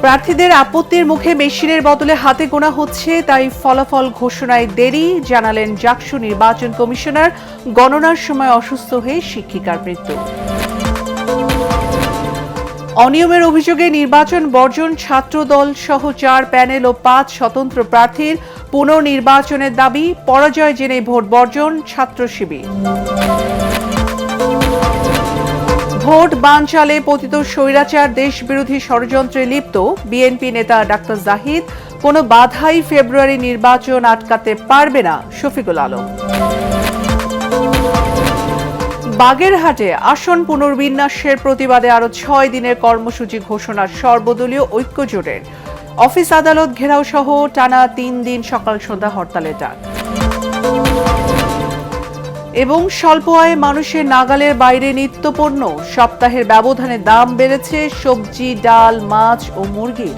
প্রার্থীদের আপত্তির মুখে মেশিনের বদলে হাতে গোনা হচ্ছে, তাই ফলাফল ঘোষণায় দেরি, জানালেন জাকসু নির্বাচন কমিশনার। গণনার সময় অসুস্থ হয়ে শিক্ষিকার মৃত্যু। অনিয়মের অভিযোগে নির্বাচন বর্জন ছাত্রদল সহ 4 প্যানেল ও 5 স্বতন্ত্র প্রার্থীর পুনর্নির্বাচনের দাবি। পরাজয় জেনে ভোট বর্জন ছাত্র শিবির। ভোট বানচালে পতিত স্বৈরাচার দেশবিরোধী ষড়যন্ত্রে লিপ্ত বিএনপি নেতা ডাক্তার জাহিদ। কোনো বাধাই ফেব্রুয়ারি নির্বাচন আটকাতে পারবে না, শফিকুল আলম। বাগেরহাটে আসন পুনর্বিন্যাসের প্রতিবাদে আরো 6 দিনের কর্মসূচি ঘোষণার সর্বদলীয় ঐক্যজোটের। অফিস আদালত ঘেরাও সহ টানা 3 দিন সকাল সন্ধ্যা হরতালের ডাক। এবং স্বল্প আয়ে মানুষের নাগালের বাইরে নিত্যপণ্য, সপ্তাহের ব্যবধানে দাম বেড়েছে সবজি, ডাল, মাছ ও মুরগির।